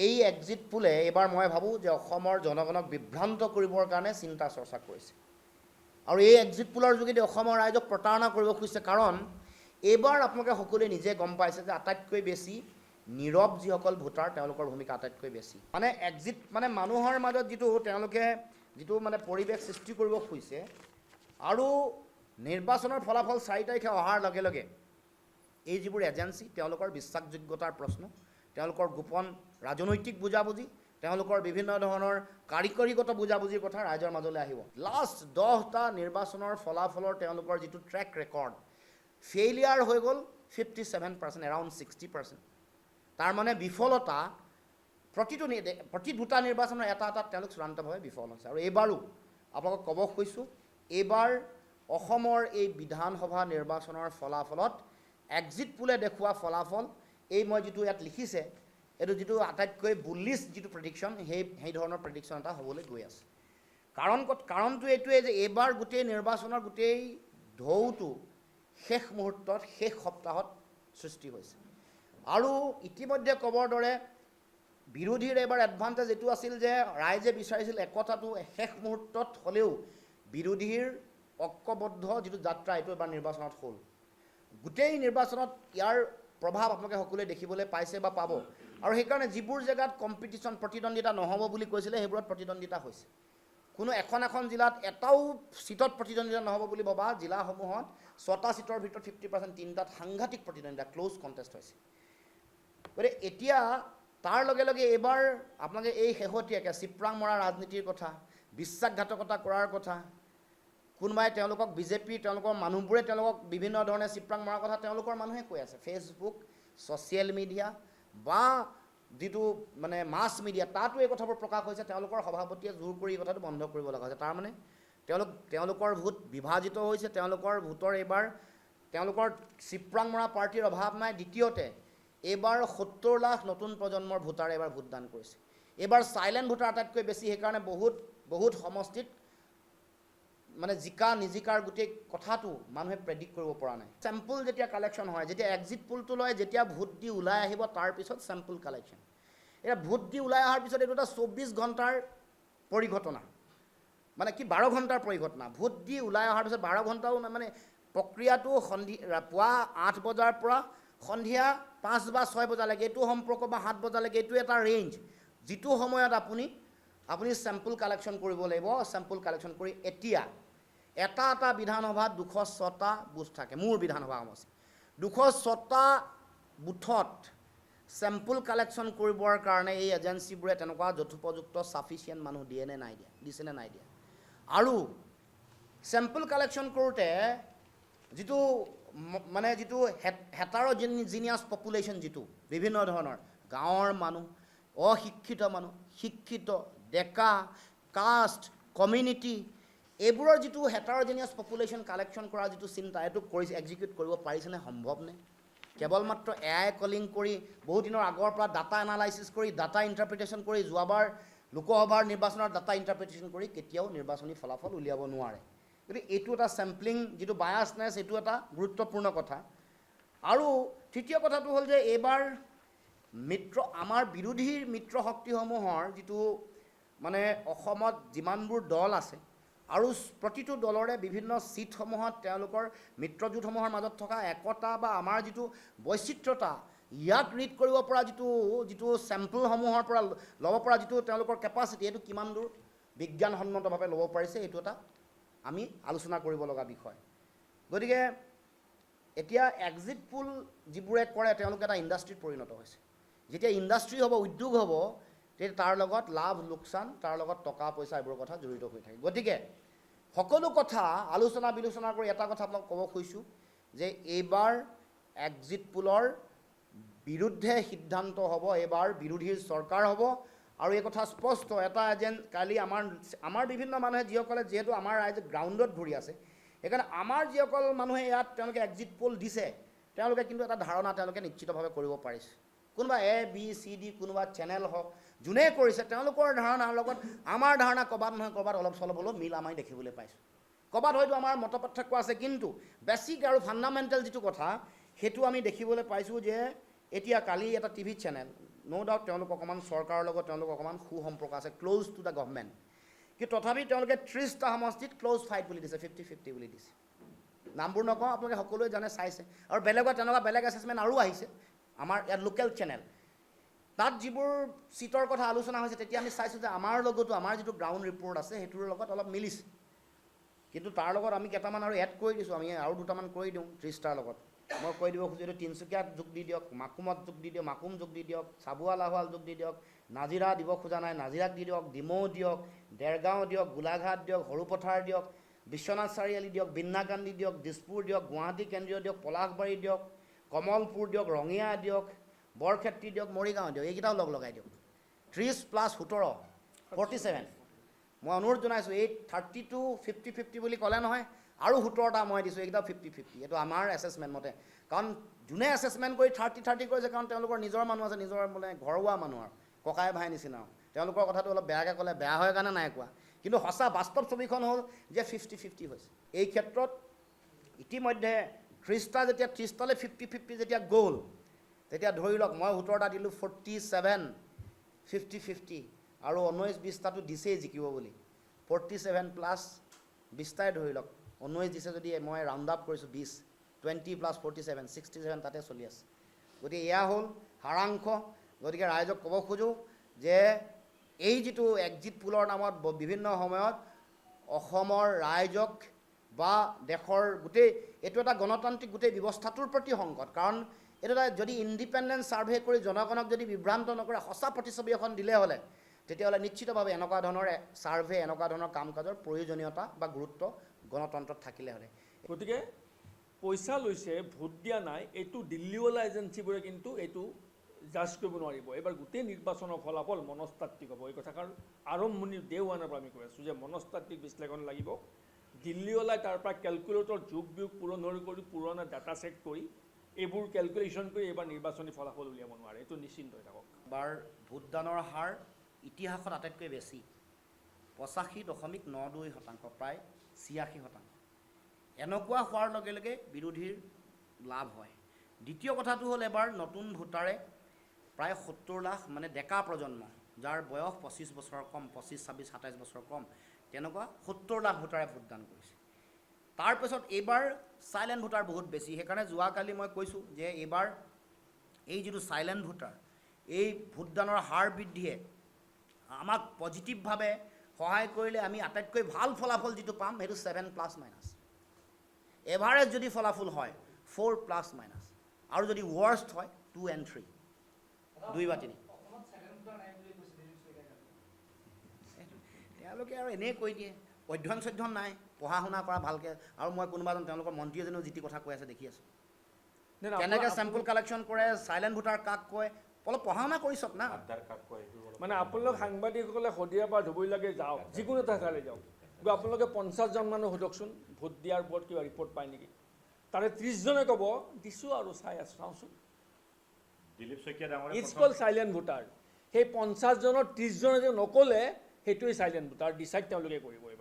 এই এক্সিট পোলে এইবাৰ মই ভাবোঁ যে অসমৰ জনগণক বিভ্ৰান্ত কৰিবৰ কাৰণে চিন্তা চৰ্চা কৰিছে আৰু এই এক্সিট পোলৰ যোগেদি অসমৰ ৰাইজক প্ৰতাৰণা কৰিব খুজিছে। কাৰণ এইবাৰ আপোনালোকে সকলোৱে নিজে গম পাইছে যে আটাইতকৈ বেছি নীৰৱ যিসকল ভোটাৰ তেওঁলোকৰ ভূমিকা আটাইতকৈ বেছি। মানে এক্সিট মানে মানুহৰ মাজত তেওঁলোকে যিটো মানে পৰিৱেশ সৃষ্টি কৰিব খুজিছে আৰু নিৰ্বাচনৰ ফলাফল 4 তাৰিখে অহাৰ লগে লগে এই যিবোৰ এজেঞ্চি তেওঁলোকৰ বিশ্বাসযোগ্যতাৰ প্ৰশ্ন, তেওঁলোকৰ গোপন ৰাজনৈতিক বুজাবুজি, তেওঁলোকৰ বিভিন্ন ধৰণৰ কাৰিকৰীগত বুজাবুজিৰ কথা ৰাইজৰ মাজলৈ আহিব। লাষ্ট 10টা নিৰ্বাচনৰ ফলাফলৰ তেওঁলোকৰ যিটো ট্ৰেক ৰেকৰ্ড, ফেইলিয়াৰ হৈ গ'ল 57%, এৰাউণ্ড 60%। তাৰ মানে বিফলতা প্ৰতি দুটা নিৰ্বাচনৰ এটা তেওঁলোক চূড়ান্তভাৱে বিফল হৈছে। আৰু এইবাৰো আপোনালোকক ক'ব খুজিছোঁ, এইবাৰ অসমৰ এই বিধানসভা নিৰ্বাচনৰ ফলাফলত এক্সিট পোলে দেখুওৱা ফলাফল, এই মই যিটো ইয়াত লিখিছে, এইটো যিটো আটাইতকৈ বুলিছ যিটো প্ৰেডিকশ্যন, সেই ধৰণৰ প্ৰেডিকশ্যন এটা হ'বলৈ গৈ আছে। কাৰণটো এইটোৱে যে এইবাৰ গোটেই নিৰ্বাচনৰ গোটেই ঢৌটো শেষ মুহূৰ্তত, শেষ সপ্তাহত সৃষ্টি হৈছে। আৰু ইতিমধ্যে ক'বৰ দৰে বিৰোধীৰ এইবাৰ এডভান্টেজ এইটো আছিল যে ৰাইজে বিচাৰিছিল একতাটো শেষ মুহূৰ্তত হ'লেও বিৰোধীৰ ঐক্যবদ্ধ যিটো যাত্ৰা এইটো এবাৰ নিৰ্বাচনত হ'ল। গোটেই নিৰ্বাচনত ইয়াৰ প্ৰভাৱ আপোনালোকে সকলোৱে দেখিবলৈ পাইছে বা পাব। আৰু সেইকাৰণে যিবোৰ জেগাত কম্পিটিশ্যন প্ৰতিদ্বন্দ্বিতা নহ'ব বুলি কৈছিলে সেইবোৰত প্ৰতিদ্বন্দ্বিতা হৈছে। কোনো এখন জিলাত এটাও চিটত প্ৰতিদ্বন্দ্বিতা নহ'ব বুলি ভবা জিলাসমূহত 6টা চিটৰ ভিতৰত 50%, 3টাত সাংঘাতিক প্ৰতিদ্বন্দ্বিতা, ক্ল'জ কণ্টেষ্ট হৈছে। গতিকে এতিয়া তাৰ লগে লগে এইবাৰ আপোনালোকে এই শেহতীয়াকৈ চিপৰাং মৰা ৰাজনীতিৰ কথা, বিশ্বাসঘাতকতা কৰাৰ কথা, কোনোবাই তেওঁলোকক বিজেপিৰ তেওঁলোকৰ মানুহবোৰে তেওঁলোকক বিভিন্ন ধৰণে চিপৰাং মৰাৰ কথা তেওঁলোকৰ মানুহে কৈ আছে। ফেচবুক, ছ'চিয়েল মিডিয়া বা যিটো মানে মাছ মিডিয়া, তাতো এই কথাবোৰ প্ৰকাশ হৈছে। তেওঁলোকৰ সভাপতিয়ে জোৰ কৰি এই কথাটো বন্ধ কৰিব লগা হৈছে। তাৰমানে তেওঁলোকৰ ভোট বিভাজিত হৈছে। তেওঁলোকৰ ভোটৰ এইবাৰ তেওঁলোকৰ চিপৰাং মৰা পাৰ্টীৰ অভাৱ নাই। দ্বিতীয়তে এইবাৰ 70 লাখ নতুন প্ৰজন্মৰ ভোটাৰে এইবাৰ ভোটদান কৰিছে। এইবাৰ চাইলেণ্ট ভোটাৰ আটাইতকৈ বেছি। সেইকাৰণে বহুত সমষ্টিত মানে জিকা নিজিকাৰ গোটেই কথাটো মানুহে প্ৰেডিক্ট কৰিব পৰা নাই। চেম্পল যেতিয়া কালেকশ্যন হয়, যেতিয়া এক্সিট পোলটো লয়, যেতিয়া ভোট দি ওলাই আহিব তাৰপিছত চেম্পল কালেকশ্যন। এতিয়া ভোট দি ওলাই অহাৰ পিছত এইটো এটা 24 ঘণ্টাৰ পৰিঘটনা, মানে কি 12 ঘণ্টাৰ পৰিঘটনা। ভোট দি ওলাই অহাৰ পিছত 12 ঘণ্টাও মানে প্ৰক্ৰিয়াটো পুৱা 8 বজাৰ পৰা সন্ধিয়া 5 বা 6 বজালৈকে, এইটো সম্পৰ্ক বা 7 বজালৈকে, এইটো এটা ৰেঞ্জ যিটো সময়ত আপুনি চেম্পল কালেকশ্যন কৰিব লাগিব। চেম্পল কালেকশ্যন কৰি এতিয়া এটা বিধানসভাত 206টা বুথ থাকে। মোৰ বিধানসভা সমষ্টি 206টা বুথত চেম্পল কালেকশ্যন কৰিবৰ কাৰণে এই এজেঞ্চিবোৰে তেনেকুৱা যথোপযুক্ত ছাফিচিয়েণ্ট মানুহ দিছে নে নাই দিয়া। আৰু চেম্পল কালেকশ্যন কৰোঁতে যিটো হেটাৰ'জিনিয়াছ পপুলেশ্যন, যিটো বিভিন্ন ধৰণৰ গাঁৱৰ মানুহ, অশিক্ষিত মানুহ, শিক্ষিত, ডেকা, কাষ্ট, কমিউনিটি, এইবোৰৰ যিটো হেটাৰ'জিনিয়াছ পপুলেশ্যন কালেকশ্যন কৰাৰ যিটো চিন্তা, এইটো এক্সিকিউট কৰিব পাৰিছেনে, সম্ভৱনে? কেৱল মাত্ৰ AI কলিং কৰি বহু দিনৰ আগৰ পৰা ডাটা এনালাইচিছ কৰি, ডাটা ইণ্টাৰপ্ৰিটেশ্যন কৰি, যোৱাবাৰ লোকসভাৰ নিৰ্বাচনৰ ডাটা ইণ্টাৰপ্ৰিটেশ্যন কৰি কেতিয়াও নিৰ্বাচনী ফলাফল উলিয়াব নোৱাৰে। গতিকে এইটো এটা চেম্পলিং যিটো বায়াছনেছ, এইটো এটা গুৰুত্বপূৰ্ণ কথা। আৰু তৃতীয় কথাটো হ'ল যে এইবাৰ আমাৰ বিৰোধীৰ মিত্ৰ শক্তিসমূহৰ যিটো মানে অসমত যিমানবোৰ দল আছে আৰু প্ৰতিটো দলৰে বিভিন্ন ছিটসমূহত তেওঁলোকৰ মিত্ৰজোঁটসমূহৰ মাজত থকা একতা বা আমাৰ যিটো বৈচিত্ৰতা, ইয়াক ৰিড কৰিব পৰা যিটো চেম্পলসমূহৰ পৰা ল'ব পৰা যিটো তেওঁলোকৰ কেপাচিটি, এইটো কিমান দূৰ বিজ্ঞানসন্মতভাৱে ল'ব পাৰিছে, এইটো এটা আমি আলোচনা কৰিব লগা বিষয়। গতিকে এতিয়া এক্সিট পোল যিবোৰে কৰে তেওঁলোকে এটা ইণ্ডাষ্ট্ৰীত পৰিণত হৈছে। যেতিয়া ইণ্ডাষ্ট্ৰী হ'ব, উদ্যোগ হ'ব, তেতিয়া তাৰ লগত লাভ লোকচান, তাৰ লগত টকা পইচা, এইবোৰৰ কথা জড়িত হৈ থাকে। গতিকে সকলো কথা আলোচনা বিলোচনা কৰি এটা কথা আপোনাক ক'ব খুজিছোঁ যে এইবাৰ এক্সিট পোলৰ বিৰুদ্ধে সিদ্ধান্ত হ'ব, এইবাৰ বিৰোধীৰ চৰকাৰ হ'ব। আৰু এই কথা স্পষ্ট, এটা কালি আমাৰ বিভিন্ন মানুহে যিহেতু আমাৰ ৰাইজে গ্ৰাউণ্ডত ঘূৰি আছে, সেইকাৰণে আমাৰ যিসকল মানুহে ইয়াত তেওঁলোকে এক্সিট পোল দিছে, তেওঁলোকে কিন্তু এটা ধাৰণা তেওঁলোকে নিশ্চিতভাৱে কৰিব পাৰিছে। কোনোবা ABCD কোনোবা চেনেল হওক, যোনে কৰিছে তেওঁলোকৰ ধাৰণাৰ লগত আমাৰ ধাৰণা ক'ৰবাত নহয় ক'ৰবাত অলপ চলপ হ'লেও মিল আমি দেখিবলৈ পাইছোঁ। ক'ৰবাত হয়তো আমাৰ মত পাৰ্থক্য আছে, কিন্তু বেছিক আৰু ফাণ্ডামেণ্টেল যিটো কথা, সেইটো আমি দেখিবলৈ পাইছোঁ যে এতিয়া কালি এটা TV চেনেল ন' ডাউট তেওঁলোক অকণমান চৰকাৰৰ লগত তেওঁলোক অকণমান সুসম্পৰ্ক আছে, ক্ল'জ টু দ্য গভৰ্ণমেণ্ট, কিন্তু তথাপি তেওঁলোকে 30টা সমষ্টিত ক্ল'জ ফাইট বুলি দিছে, 50-50 বুলি দিছে। নামবোৰ নকওঁ, আপোনালোকে সকলোৱে জানে, চাইছে, আৰু বেলেগত তেনেকুৱা বেলেগ এছেছমেণ্ট আৰু আহিছে আমাৰ ইয়াত লোকেল চেনেল। তাত যিবোৰ চিটৰ কথা আলোচনা হৈছে তেতিয়া আমি চাইছোঁ যে আমাৰ লগতো আমাৰ যিটো গ্ৰাউণ্ড ৰিপৰ্ট আছে সেইটোৰ লগত অলপ মিলিছে, কিন্তু তাৰ লগত আমি কেইটামান আৰু এড কৰি দিছোঁ, আমি আৰু দুটামান কৰি দিওঁ 30টাৰ লগত। মই কৈ দিব খোজোঁ, এইটো তিনিচুকীয়াত যোগ দি দিয়ক, মাকুমত যোগ দি দিয়ক, মাকুম যোগ দি দিয়ক, চাবুৱা লাহোৱাল যোগ দি দিয়ক, নাজিৰা দিব খোজা নাই নাজিৰাক দি দিয়ক, ডিমৌ দিয়ক, দেৰগাঁও দিয়ক, গোলাঘাট দিয়ক, সৰুপথাৰ দিয়ক, বিশ্বনাথ চাৰিআলি দিয়ক, বিন্নাকান্দি দিয়ক, দিছপুৰ দিয়ক, গুৱাহাটী কেন্দ্ৰীয় দিয়ক, পলাশবাৰী দিয়ক, কমলপুৰ দিয়ক, ৰঙিয়া দিয়ক, বৰক্ষেত্ৰী দিয়ক, মৰিগাঁও দিয়ক, এইকেইটাও লগাই দিয়ক। 30 + 17 47। মই অনুৰোধ জনাইছোঁ, এই 32 50-50 বুলি ক'লে নহয়, আৰু 17টা মই দিছোঁ, এইকেইটাও 50-50। এইটো আমাৰ এছেছমেণ্ট মতে, কাৰণ যোনে এছেছমেণ্ট কৰি 30-30 কৰিছে, কাৰণ তেওঁলোকৰ নিজৰ মানুহ আছে, নিজৰ মানে ঘৰুৱা মানুহ আৰু ককাই ভাই নিচিনা। তেওঁলোকৰ কথাটো অলপ বেয়াকৈ ক'লে বেয়া হয় কাৰণে নাই কোৱা, কিন্তু সঁচা বাস্তৱ ছবিখন হ'ল যে 50-50 হৈছে। এই ক্ষেত্ৰত ইতিমধ্যে 30টা যেতিয়া 30টালৈ 50-50 যেতিয়া গ'ল, তেতিয়া ধৰি লওক মই 17টা দিলোঁ, 47 50-50, আৰু 19-20টাটো দিছেই জিকিব বুলি, 47 + 20টাই ধৰি লওক, 19 দিছে যদি মই ৰাউণ্ড আপ কৰিছোঁ 20, 20 + 47 67 তাতে চলি আছে। গতিকে এয়া হ'ল সাৰাংশ। গতিকে ৰাইজক ক'ব খোজোঁ যে এই যিটো এক্সিট পোলৰ নামত বিভিন্ন সময়ত অসমৰ ৰাইজক বা দেশৰ গোটেই এইটো এটা গণতান্ত্ৰিক গোটেই ব্যৱস্থাটোৰ প্ৰতি সংকট, কাৰণ এইটো এটা যদি ইণ্ডিপেণ্ডেণ্ট ছাৰ্ভে কৰি জনগণক যদি বিভ্ৰান্ত নকৰে, সঁচা প্ৰতিচ্ছবি এখন দিলে হ'লে, তেতিয়াহ'লে নিশ্চিতভাৱে এনেকুৱা ধৰণৰ ছাৰ্ভে, এনেকুৱা ধৰণৰ কাম কাজৰ প্ৰয়োজনীয়তা বা গুৰুত্ব গণতন্ত্ৰত থাকিলে হ'লে। গতিকে পইচা লৈছে, ভোট দিয়া নাই, এইটো দিল্লীৱালা এজেঞ্চিবোৰে কিন্তু এইটো জাজ কৰিব নোৱাৰিব। এইবাৰ গোটেই নিৰ্বাচনৰ ফলাফল মনস্তাত্ত্বিক হ'ব। এই কথাষাৰ আৰম্ভণি ডে ওৱানৰ পৰা আমি কৈ আছোঁ যে মনস্তাত্ত্বিক বিশ্লেষণ লাগিব। দিল্লীৱালাই তাৰ পৰা কেলকুলেটৰ যোগ বিয়োগ কৰি পুৰণা ডাটা চেক কৰি এইবোৰ কেলকুলেশ্যন কৰি এইবাৰ নিৰ্বাচনী ফলাফল উলিয়াব নোৱাৰে, এইটো নিশ্চিন্ত হৈ থাকক। এবাৰ ভোটদানৰ হাৰ ইতিহাসত আটাইতকৈ বেছি, 85.92%, প্ৰায় 86%। এনেকুৱা হোৱাৰ লগে লগে বিৰোধীৰ লাভ হয়। দ্বিতীয় কথাটো হ'ল এবাৰ নতুন ভোটাৰে প্ৰায় 70 লাখ, মানে ডেকা প্ৰজন্ম যাৰ বয়স 25 বছৰৰ কম, 25, 26, 27 বছৰ কম, তেনেকুৱা 70 লাখ ভোটাৰে ভোটদান কৰিছে। তাৰপিছত এইবাৰ চাইলেণ্ট ভোটাৰ বহুত বেছি। সেইকাৰণে যোৱাকালি মই কৈছোঁ যে এইবাৰ এই যিটো চাইলেণ্ট ভোটাৰ, এই ভোটদানৰ হাৰ বৃদ্ধিয়ে আমাক পজিটিভভাৱে সহায় কৰিলে আমি আটাইতকৈ ভাল ফলাফল যিটো পাম সেইটো 7+-। এভাৰেজ যদি ফলাফল হয় 4+-, আৰু যদি ৱৰ্ষ্ট হয় 2 and 3, 2 বা 3। তেওঁলোকে আৰু এনেই কৈ দিয়ে, অধ্যয়ন নাই, পঢ়া শুনা কৰা ভালকৈ, আৰু মই কোনোবা এজন তেওঁলোকৰ মন্ত্ৰী এজনেও যি টি কথা কৈ আছে দেখি আছোঁ। কেনেকৈ চেম্পল কালেকশ্যন কৰে, চাইলেণ্ট ভোটাৰ কাক কয়, অলপ পঢ়া শুনা কৰি চাওক না। মানে আপোনালোক সাংবাদিকসকলে শদিয়াৰ পৰা ধুবুৰীলৈকে যাওক, যিকোনো এটা ঠাইলৈ যাওক, গতিকে আপোনালোকে 50জন মানুহ সোধকচোন ভোট দিয়াৰ ওপৰত কিবা ৰিপৰ্ট পায় নেকি। তাৰে 30জনে ক'ব দিছোঁ আৰু চাই আছোঁ, চাওঁচোন। It's call silent voter. সেই 50জনৰ 30জনে যে নক'লে সেইটোৱেই চাইলেণ্ট ভোটাৰ, ডিচাইড তেওঁলোকে কৰিব এইবাৰ।